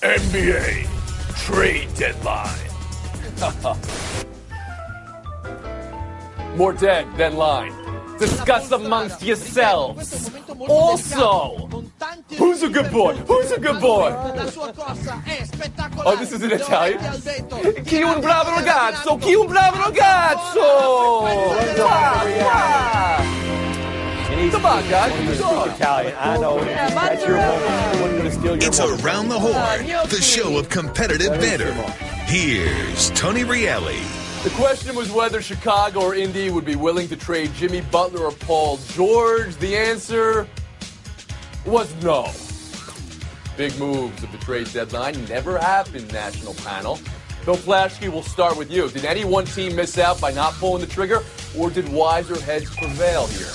NBA trade deadline. More dead than line. Discuss amongst yourselves. Also, who's a good boy? Who's a good boy? Oh, this is in Italian? Chi un bravo ragazzo? Chi un bravo ragazzo? Come on, guys. Speak Italian. I know. That's your moment. It's Around the Horn, the show of competitive banter. Here's Tony Reale. The question was whether Chicago or Indy would be willing to trade Jimmy Butler or Paul George. The answer was no. Big moves of the trade deadline never happened, national panel. Bill Plaschke, we'll start with you. Did any one team miss out by not pulling the trigger, or did wiser heads prevail here?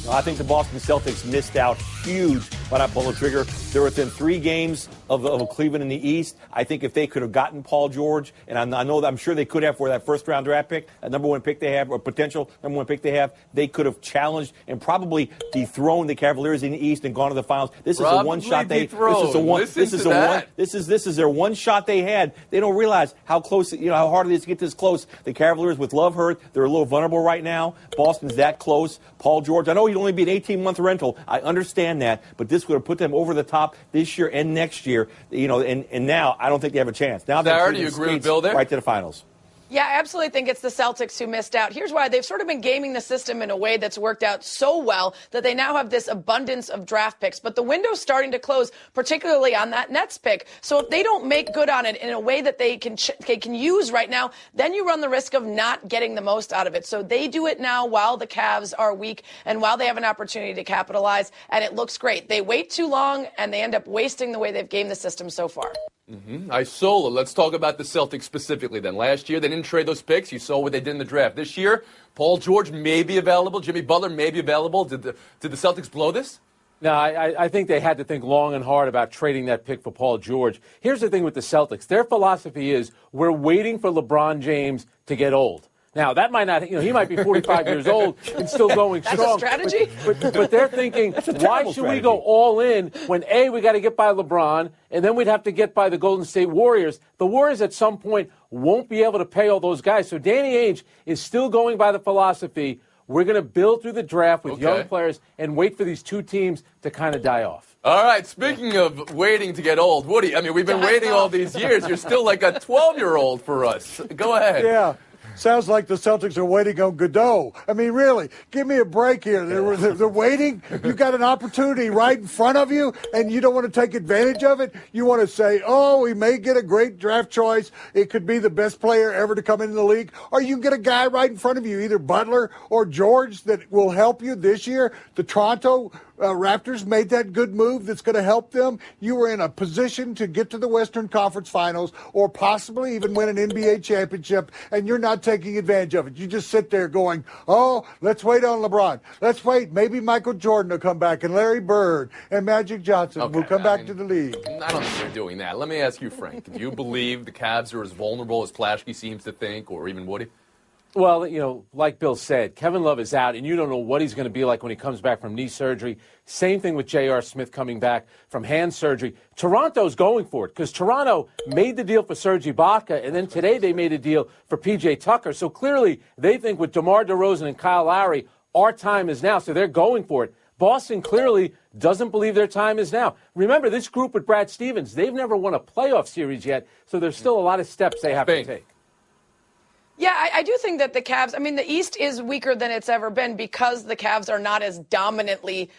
I think the Boston Celtics missed out huge by not pulling the trigger. They're within 3 games of Cleveland in the East. I think if they could have gotten Paul George, and I'm sure they could have for that first-round draft pick, that number 1 pick they have, or potential number 1 pick they have, they could have challenged and probably dethroned the Cavaliers in the East and gone to the finals. This is a one shot they. This is their one shot they had. They don't realize how close, how hard it is to get this close. The Cavaliers with Love hurt, they're a little vulnerable right now. Boston's that close. Paul George, I know he'd only be an 18-month rental. I understand that, but this would have put them over the top this year and next year. And now I don't think they have a chance. Now Sarah, do you agree with Bill there? Right to the finals. Yeah, I absolutely think it's the Celtics who missed out. Here's why. They've sort of been gaming the system in a way that's worked out so well that they now have this abundance of draft picks. But the window's starting to close, particularly on that Nets pick. So if they don't make good on it in a way that they can use right now, then you run the risk of not getting the most out of it. So they do it now while the Cavs are weak and while they have an opportunity to capitalize, and it looks great. They wait too long, and they end up wasting the way they've gamed the system so far. Isola, let's talk about the Celtics specifically then. Last year, they didn't trade those picks. You saw what they did in the draft. This year, Paul George may be available. Jimmy Butler may be available. Did the Celtics blow this? No, I think they had to think long and hard about trading that pick for Paul George. Here's the thing with the Celtics. Their philosophy is we're waiting for LeBron James to get old. Now, that might not, he might be 45 years old and still going strong. That's a strategy? But they're thinking, why should we go all in when, A, we got to get by LeBron, and then we'd have to get by the Golden State Warriors. The Warriors at some point won't be able to pay all those guys. So Danny Ainge is still going by the philosophy, we're going to build through the draft with young players and wait for these 2 teams to kind of die off. All right, speaking of waiting to get old, Woody, we've been waiting all these years. You're still like a 12-year-old for us. Go ahead. Yeah. Sounds like the Celtics are waiting on Godot. Really, give me a break here. They're waiting. You got an opportunity right in front of you, and you don't want to take advantage of it. You want to say, we may get a great draft choice. It could be the best player ever to come into the league. Or you get a guy right in front of you, either Butler or George, that will help you this year. The Toronto Raptors made that good move that's going to help them. You were in a position to get to the Western Conference Finals or possibly even win an NBA championship, and you're not taking advantage of it. You just sit there going, let's wait on LeBron. Let's wait. Maybe Michael Jordan will come back, and Larry Bird and Magic Johnson will come back to the league. I don't think they're doing that. Let me ask you, Frank, do you believe the Cavs are as vulnerable as Plaschke seems to think, or even Woody? Well, like Bill said, Kevin Love is out, and you don't know what he's going to be like when he comes back from knee surgery. Same thing with J.R. Smith coming back from hand surgery. Toronto's going for it because Toronto made the deal for Serge Ibaka, and then today they made a deal for P.J. Tucker. So clearly they think with DeMar DeRozan and Kyle Lowry, our time is now, so they're going for it. Boston clearly doesn't believe their time is now. Remember, this group with Brad Stevens, they've never won a playoff series yet, so there's still a lot of steps they have to take. Yeah, I do think that the Cavs, the East is weaker than it's ever been because the Cavs are not as dominantly,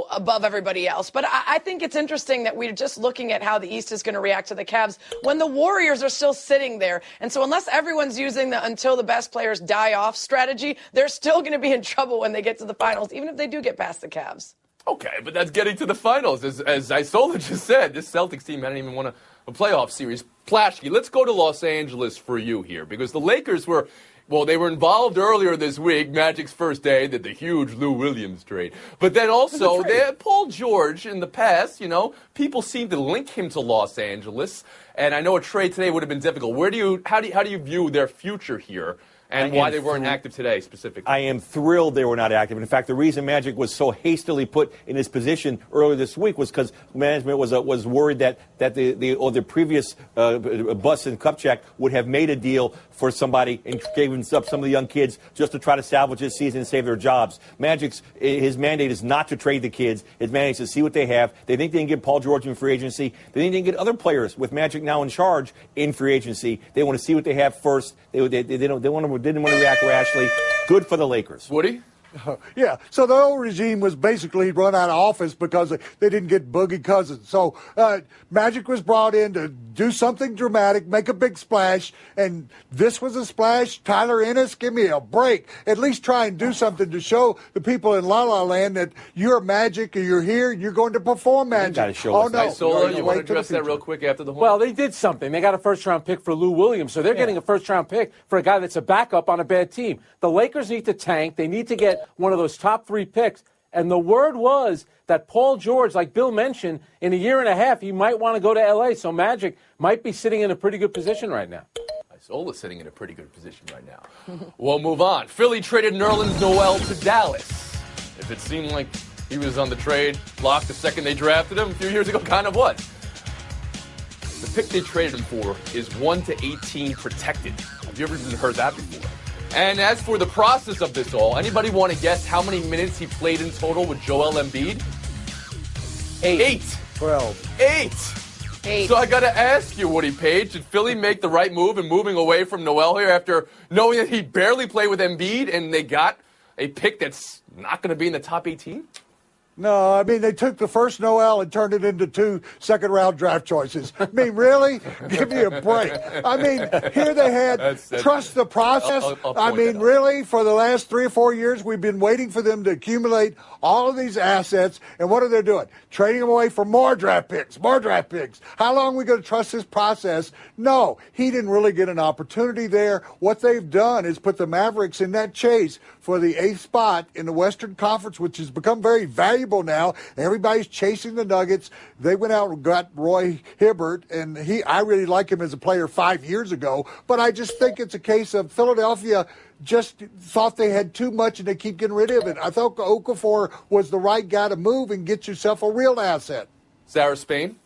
above everybody else. But I think it's interesting that we're just looking at how the East is going to react to the Cavs when the Warriors are still sitting there. And so unless everyone's using the until the best players die off strategy, they're still going to be in trouble when they get to the finals, even if they do get past the Cavs. Okay, but that's getting to the finals. As Isola just said, this Celtics team hadn't even won a playoff series. Plaschke, let's go to Los Angeles for you here, because the Lakers were involved earlier this week, Magic's first day, did the huge Lou Williams trade. But then also, they had Paul George in the past, people seem to link him to Los Angeles. And I know a trade today would have been difficult. How do you view their future here and why they weren't active today specifically. I am thrilled they were not active. In fact, the reason Magic was so hastily put in his position earlier this week was because management was worried that the previous Bus and Kupchak would have made a deal for somebody and gave up some of the young kids just to try to salvage this season and save their jobs. His mandate is not to trade the kids. His mandate is to see what they have. They think they can get Paul George in free agency. They think they can get other players with Magic now in charge in free agency. They want to see what they have first. They didn't want to react rashly. Good for the Lakers. Woody? Yeah, so the old regime was basically run out of office because they didn't get Boogie Cousins. So Magic was brought in to do something dramatic, make a big splash, and this was a splash. Tyler Ennis, give me a break. At least try and do something to show the people in La La Land that you're Magic, or you're here, and you're going to perform Magic. Got to show us. No. Isola, you want to address that real quick after the horn? Well, they did something. They got a first-round pick for Lou Williams, so they're getting a first-round pick for a guy that's a backup on a bad team. The Lakers need to tank. They need to get one of those top 3 picks. And the word was that Paul George, like Bill mentioned, in a year and a half, he might want to go to L.A., so Magic might be sitting in a pretty good position right now. Isola's sitting in a pretty good position right now. We'll move on. Philly traded Nerlens Noel to Dallas. If it seemed like he was on the trade block the second they drafted him a few years ago, kind of was. The pick they traded him for is 1 to 18 protected. Have you ever even heard that before? And as for the process of this all, anybody want to guess how many minutes he played in total with Joel Embiid? 8. 12. 8. So I got to ask you, Woody Page, did Philly make the right move in moving away from Noel here after knowing that he barely played with Embiid and they got a pick that's not going to be in the top 18? No, I mean, they took the first Noel and turned it into 2 second-round draft choices. I mean, really? Give me a break. I mean, here they had trust the process. I mean, really, for the last 3 or 4 years, we've been waiting for them to accumulate all of these assets. And what are they doing? Trading them away for more draft picks, more draft picks. How long are we going to trust this process? No, he didn't really get an opportunity there. What they've done is put the Mavericks in that chase for the 8th spot in the Western Conference, which has become very valuable now. Everybody's chasing the Nuggets. They went out and got Roy Hibbert, and I really like him as a player 5 years ago, but I just think it's a case of Philadelphia just thought they had too much and they keep getting rid of it. I thought Okafor was the right guy to move and get yourself a real asset. Sarah Spain?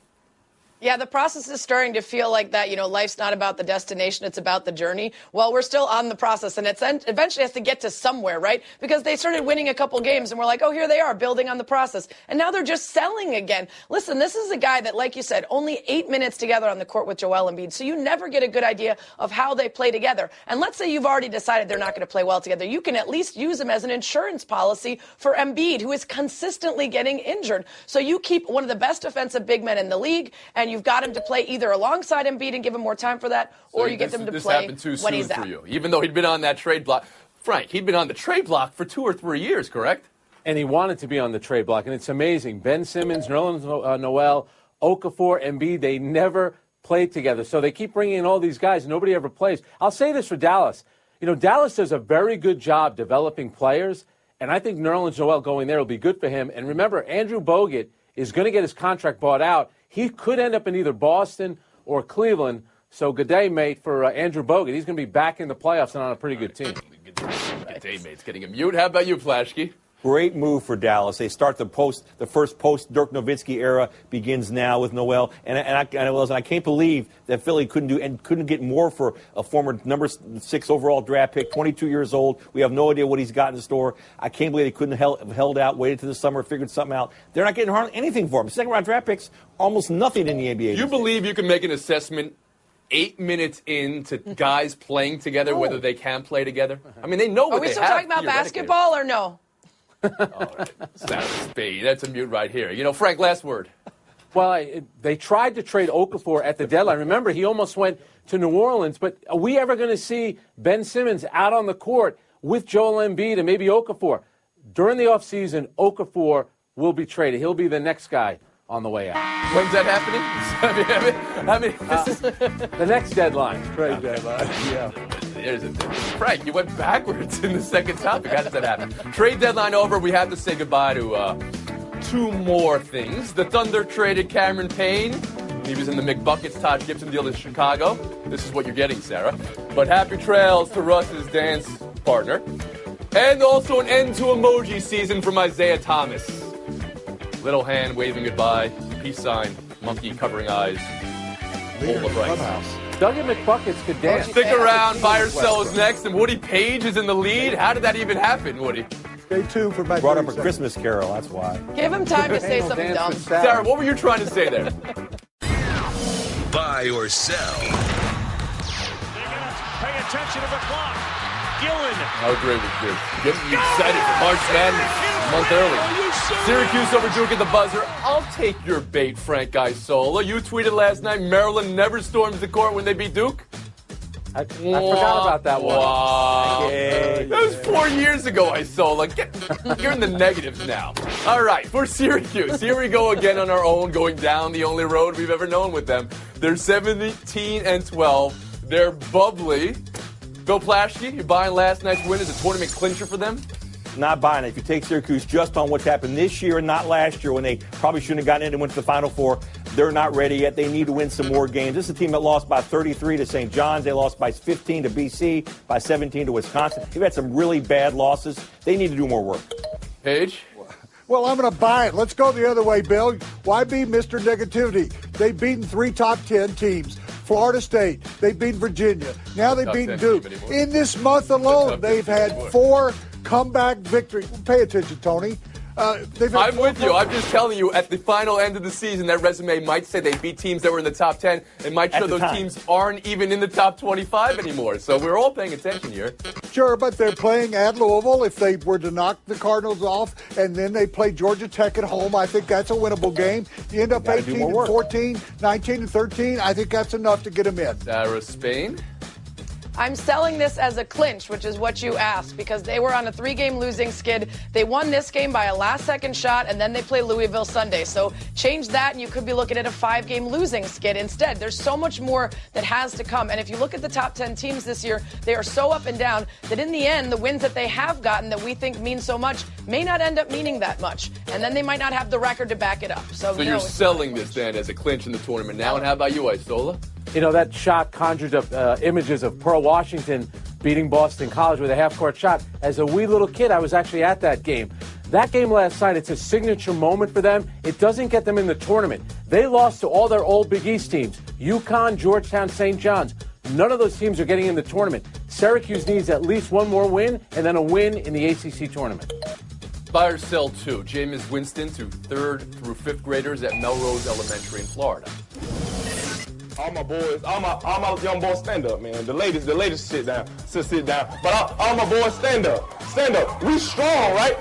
Yeah, the process is starting to feel like that, life's not about the destination, it's about the journey. Well, we're still on the process, and it eventually has to get to somewhere, right? Because they started winning a couple games, and we're like, oh, here they are, building on the process. And now they're just selling again. Listen, this is a guy that, like you said, only 8 minutes together on the court with Joel Embiid, so you never get a good idea of how they play together. And let's say you've already decided they're not going to play well together. You can at least use them as an insurance policy for Embiid, who is consistently getting injured. So you keep one of the best defensive big men in the league, and you've got him to play either alongside Embiid and give him more time for that, or you get them to play happened too when he's soon out. for you, even though he'd been on that trade block. Frank, he'd been on the trade block for 2 or 3 years, correct? And he wanted to be on the trade block, and it's amazing. Ben Simmons, Nerlens Noel, Okafor, Embiid, they never played together. So they keep bringing in all these guys. Nobody ever plays. I'll say this for Dallas. Dallas does a very good job developing players, and I think Nerlens Noel going there will be good for him. And remember, Andrew Bogut is going to get his contract bought out. He could end up in either Boston or Cleveland. So good day, mate, for Andrew Bogut. He's going to be back in the playoffs and on a pretty good team. Good day, mate's getting a mute. How about you, Flashkey? Great move for Dallas. They start the first post Dirk Nowitzki era begins now with Noel, and I can't believe that Philly couldn't get more for a former number 6 overall draft pick, 22 years old. We have no idea what he's got in store. I can't believe they couldn't have held out, waited till the summer, figured something out. They're not getting hardly anything for him. Second round draft picks, almost nothing in the NBA. You believe you can make an assessment 8 minutes into guys playing together, whether they can play together? I mean, they know what they have. Are we still talking about basketball or no? All right. Sarah Spade. That's a mute right here. Frank, last word. Well, they tried to trade Okafor at the deadline. Remember, he almost went to New Orleans. But are we ever going to see Ben Simmons out on the court with Joel Embiid and maybe Okafor? During the offseason, Okafor will be traded. He'll be the next guy on the way out. When's that happening? This is the next deadline. Trade deadline, yeah. Frank, you went backwards in the second topic. How does that happen? Trade deadline over. We have to say goodbye to 2 more things. The Thunder traded Cameron Payne He was in the McBuckets Todd Gibson deal in Chicago. This is what you're getting, Sarah. But happy trails to Russ's dance partner. And also an end to emoji season from Isaiah Thomas. Little hand waving goodbye, peace sign, monkey covering eyes, bowl of rice. Dougie McBuckets could dance. Stick around, buy or sell is next, and Woody Page is in the lead. How did that even happen, Woody? Stay tuned for my Brought up a Christmas carol, that's why. Give him time to say something dumb. Sarah, what were you trying to say there? Buy or sell. Pay attention to the clock. Gillen. How great was this? Getting you excited for March Madness a month early. Syracuse over Duke at the buzzer. I'll take your bait, Frank Isola. You tweeted last night Maryland never storms the court when they beat Duke. I forgot about that one. Wow. Yay. That was 4 years ago, Isola. You're in the negatives now. All right, for Syracuse, here we go again on our own, going down the only road we've ever known with them. They're 17-12. They're bubbly. Bill Plaschke, you buying last night's win as a tournament clincher for them? Not buying it. If you take Syracuse just on what's happened this year and not last year when they probably shouldn't have gotten in and went to the Final Four, they're not ready yet. They need to win some more games. This is a team that lost by 33 to St. John's. They lost by 15 to BC, by 17 to Wisconsin. They've had some really bad losses. They need to do more work. Page? Well, I'm going to buy it. Let's go the other way, Bill. Why be Mr. Negativity? They've beaten 3 top 10 teams. Florida State. They've beaten Virginia. Now they've beaten Duke. In this month alone, they've had 4 comeback victories. Pay attention, Tony. I'm with you. I'm just telling you, at the final end of the season, that resume might say they beat teams that were in the top 10. It might show those teams aren't even in the top 25 anymore. So we're all paying attention here. Sure, but they're playing at Louisville. If they were to knock the Cardinals off, and then they play Georgia Tech at home, I think that's a winnable game. You end up 18-14, 19-13. I think that's enough to get them in. Sarah Spain? I'm selling this as a clinch, which is what you asked, because they were on a 3-game losing skid. They won this game by a last-second shot, and then they play Louisville Sunday. So change that, and you could be looking at a 5-game losing skid instead. There's so much more that has to come. And if you look at the top 10 teams this year, they are so up and down that in the end, the wins that they have gotten that we think mean so much may not end up meaning that much. And then they might not have the record to back it up. So you're selling this then as a clinch in the tournament now. And how about you, Isola? You know, that shot conjured up images of Pearl Washington beating Boston College with a half-court shot. As a wee little kid, I was actually at that game. That game last night, it's a signature moment for them. It doesn't get them in the tournament. They lost to all their old Big East teams, UConn, Georgetown, St. John's. None of those teams are getting in the tournament. Syracuse needs at least one more win and then a win in the ACC tournament. Buy or sell 2. Jameis Winston to 3rd through 5th graders at Melrose Elementary in Florida. All my boys, all my young boys stand up, man. The ladies sit down. But all my boys stand up. We strong, right?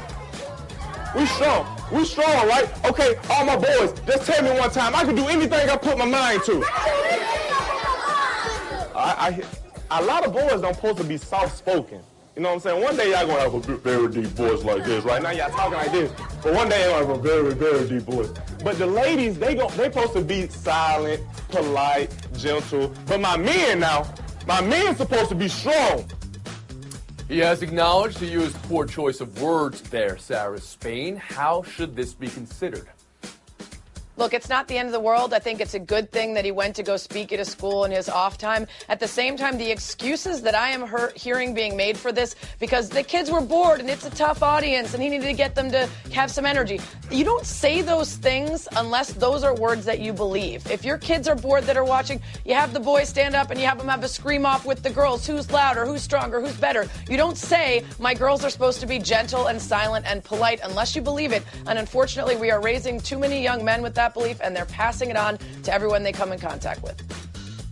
We strong, right? Okay, all my boys, just tell me one time. I can do anything I put my mind to. A lot of boys don't supposed to be soft-spoken. You know what I'm saying? One day y'all gonna have a very deep voice like this. Right now y'all talking like this, but one day y'all have a very, very deep voice. But the ladies, they supposed to be silent, polite, gentle. But my men supposed to be strong. He has acknowledged he used poor choice of words there, Sarah Spain. How should this be considered? Look, it's not the end of the world. I think it's a good thing that he went to go speak at a school in his off time. At the same time, the excuses that I am hearing being made for this, because the kids were bored and it's a tough audience and he needed to get them to have some energy. You don't say those things unless those are words that you believe. If your kids are bored that are watching, you have the boys stand up and you have them have a scream off with the girls. Who's louder, who's stronger, who's better. You don't say, my girls are supposed to be gentle and silent and polite unless you believe it. And unfortunately, we are raising too many young men with that belief, and they're passing it on to everyone they come in contact with.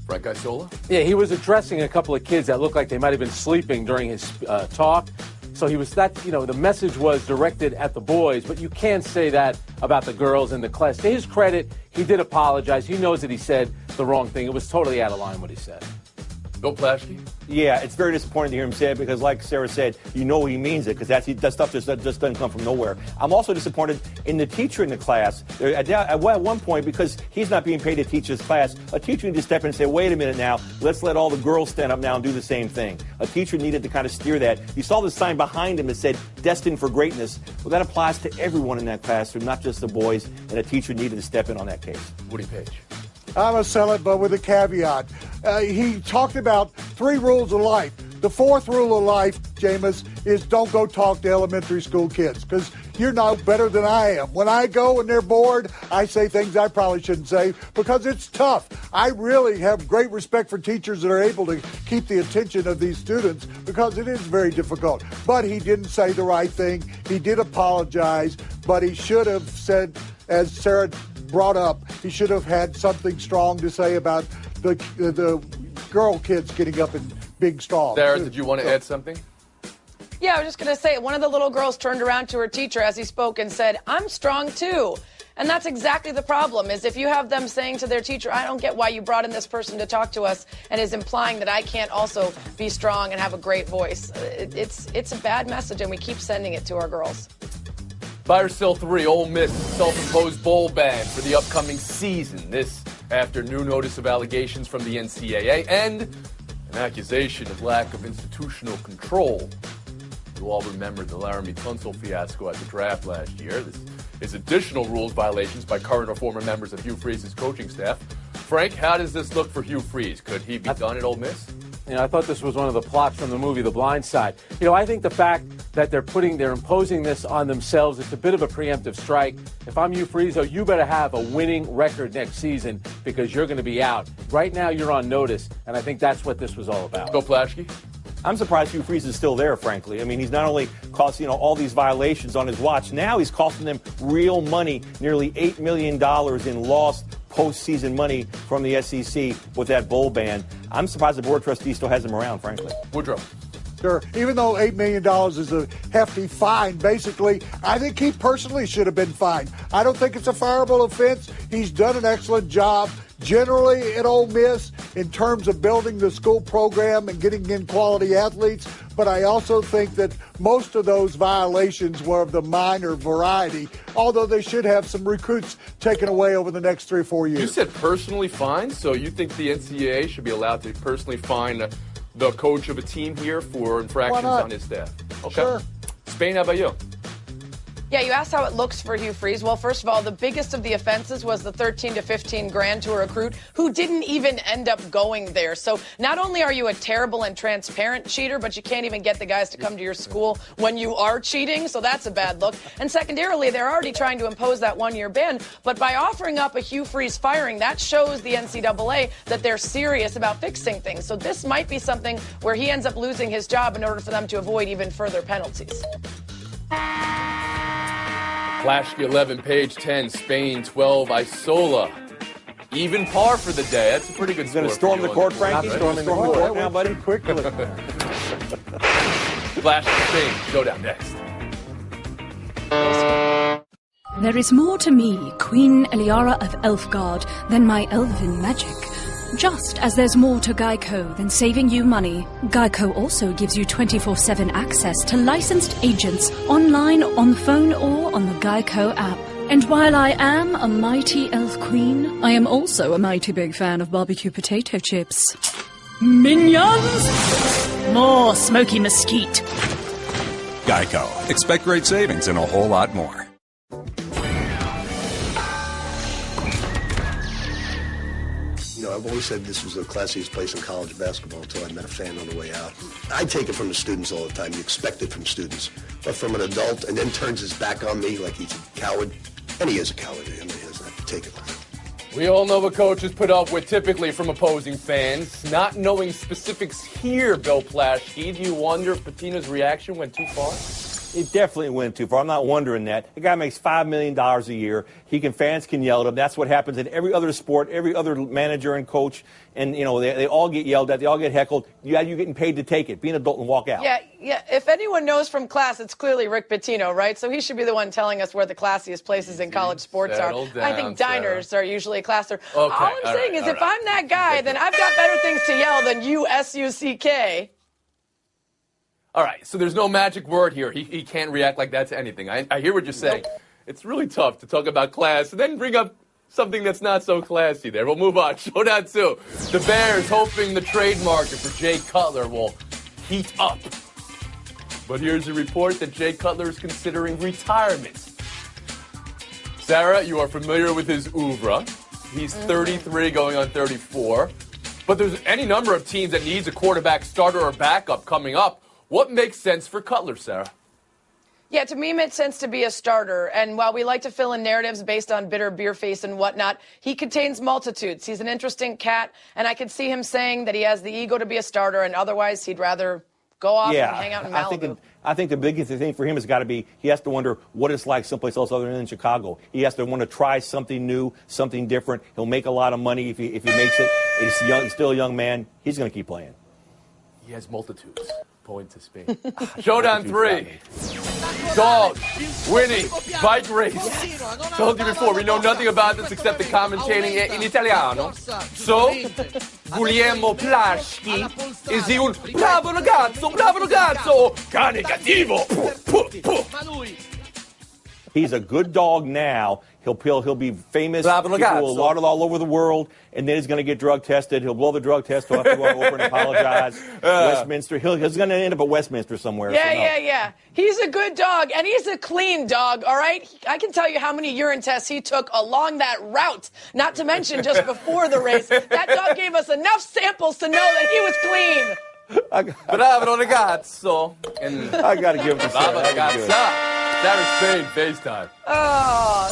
Frank Isola? Yeah, he was addressing a couple of kids that looked like they might have been sleeping during his talk. So he was the message was directed at the boys, but you can't say that about the girls in the class. To his credit, he did apologize. He knows that he said the wrong thing. It was totally out of line what he said. Bill Plaschke? Yeah, it's very disappointing to hear him say it because, like Sarah said, you know he means it because that stuff just doesn't come from nowhere. I'm also disappointed in the teacher in the class. At one point, because he's not being paid to teach his class, a teacher needed to step in and say, wait a minute now, let's let all the girls stand up now and do the same thing. A teacher needed to kind of steer that. You saw the sign behind him that said, destined for greatness. Well, that applies to everyone in that classroom, not just the boys, and a teacher needed to step in on that case. Woody Page. I'm going to sell it, but with a caveat. He talked about 3 rules of life. The 4th rule of life, Jameis, is don't go talk to elementary school kids because you're no better than I am. When I go and they're bored, I say things I probably shouldn't say because it's tough. I really have great respect for teachers that are able to keep the attention of these students because it is very difficult. But he didn't say the right thing. He did apologize, but he should have said, as Sarah brought up, he should have had something strong to say about the girl kids getting up and being strong. Sarah, did you want to add something? Yeah, I was just going to say, one of the little girls turned around to her teacher as he spoke and said, I'm strong too. And that's exactly the problem, is if you have them saying to their teacher, I don't get why you brought in this person to talk to us, and is implying that I can't also be strong and have a great voice. It's a bad message, and we keep sending it to our girls. Fire still 3, Ole Miss self-imposed bowl ban for the upcoming season. This after new notice of allegations from the NCAA and an accusation of lack of institutional control. You all remember the Laramie Tunsil fiasco at the draft last year. This is additional rules violations by current or former members of Hugh Freeze's coaching staff. Frank, how does this look for Hugh Freeze? Could he be done at Ole Miss? I thought this was one of the plots from the movie The Blind Side. I think the fact that they're imposing this on themselves, it's a bit of a preemptive strike. If I'm Hugh Freeze, you better have a winning record next season because you're going to be out. Right now, you're on notice, and I think that's what this was all about. Bill Plaschke? I'm surprised Hugh Freeze is still there, frankly. I mean, he's not only cost, all these violations on his watch, now he's costing them real money, nearly $8 million in lost postseason money from the SEC with that bowl ban. I'm surprised the Board of Trustees still has him around, frankly. Woodrow. Sure. Even though $8 million is a hefty fine, basically, I think he personally should have been fined. I don't think it's a fireable offense. He's done an excellent job generally at Ole Miss in terms of building the school program and getting in quality athletes. But I also think that most of those violations were of the minor variety, although they should have some recruits taken away over the next 3 or 4 years. You said personally fined, so you think the NCAA should be allowed to personally fine the coach of a team here for infractions on his staff? Okay. Sure. Spain, how about you? Yeah, you asked how it looks for Hugh Freeze. Well, first of all, the biggest of the offenses was the 13 to 15 grand to a recruit who didn't even end up going there. So not only are you a terrible and transparent cheater, but you can't even get the guys to come to your school when you are cheating. So that's a bad look. And secondarily, they're already trying to impose that 1-year ban. But by offering up a Hugh Freeze firing, that shows the NCAA that they're serious about fixing things. So this might be something where he ends up losing his job in order for them to avoid even further penalties. Plaschke 11, Page 10, Spain 12, Isola. Even par for the day. That's a pretty good score. Going to storm the court, Frankie? Storming the court now, buddy? Quickly. Plaschke, Spain. Showdown next. There is more to me, Queen Eliara of Elfgard, than my elven magic. Just as there's more to Geico than saving you money, Geico also gives you 24/7 access to licensed agents online, on the phone, or on the Geico app. And while I am a mighty elf queen, I am also a mighty big fan of barbecue potato chips. Minions! More smoky mesquite. Geico. Expect great savings and a whole lot more. I've always said this was the classiest place in college basketball until I met a fan on the way out. I take it from the students all the time. You expect it from students. But from an adult and then turns his back on me like he's a coward. And he is a coward. I mean, he has to take it. We all know what coaches put up with typically from opposing fans. Not knowing specifics here, Bill Plaschke, do you wonder if Pitino's reaction went too far? It definitely went too far. I'm not wondering that. The guy makes $5 million a year. Fans can yell at him. That's what happens in every other sport, every other manager and coach. And, they all get yelled at. They all get heckled. You're getting paid to take it. Be an adult and walk out. Yeah. If anyone knows from class, it's clearly Rick Pitino, right? So he should be the one telling us where the classiest places in college sports are. Down, I think diners are usually a class. Okay, all I'm saying is if I'm that guy, then I've got better things to yell than USUCK. All right, so there's no magic word here. He can't react like that to anything. I hear what you're saying. Nope. It's really tough to talk about class and then bring up something that's not so classy there. We'll move on. Showdown 2. The Bears hoping the trade market for Jay Cutler will heat up. But here's a report that Jay Cutler is considering retirement. Sarah, you are familiar with his oeuvre. He's 33 going on 34. But there's any number of teams that needs a quarterback starter or backup coming up. What makes sense for Cutler, Sarah? Yeah, to me, it made sense to be a starter. And while we like to fill in narratives based on bitter beer face and whatnot, he contains multitudes. He's an interesting cat, and I could see him saying that he has the ego to be a starter, and otherwise he'd rather go off and hang out in Malibu. I think the biggest thing for him has got to be he has to wonder what it's like someplace else other than Chicago. He has to want to try something new, something different. He'll make a lot of money if he makes it. He's still a young man. He's going to keep playing. He has multitudes going to Spain. Showdown 3. Dog, winning, bike race. Told you before, we know nothing about this except the commentating in Italiano. So, Guglielmo Plaschi is un bravo ragazzo, cane cattivo. He's a good dog now. He'll be famous. People will laud it all over the world, and then he's going to get drug tested. He'll blow the drug test. He'll have to go over and apologize. Westminster. He's going to end up at Westminster somewhere. Yeah. He's a good dog, and he's a clean dog, all right? I can tell you how many urine tests he took along that route, not to mention just before the race. That dog gave us enough samples to know that he was clean. Bravo ragazzo. I got to give him a bravo ragazza. Sarah Spain, FaceTime.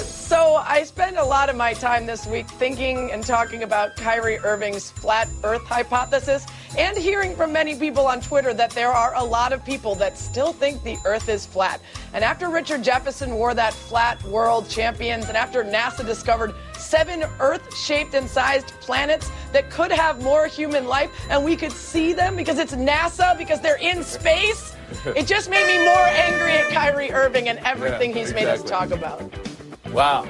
So I spend a lot of my time this week thinking and talking about Kyrie Irving's flat earth hypothesis and hearing from many people on Twitter that there are a lot of people that still think the earth is flat. And after Richard Jefferson wore that flat world champions and after NASA discovered 7 earth-shaped and sized planets that could have more human life and we could see them because it's NASA, because they're in space, it just made me more angry at Kyrie Irving and everything he's made us talk about. Wow.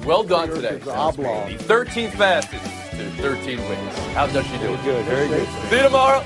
Well done today. The 13th fastest to 13 wins. How does she do it? Good, very good. See you tomorrow.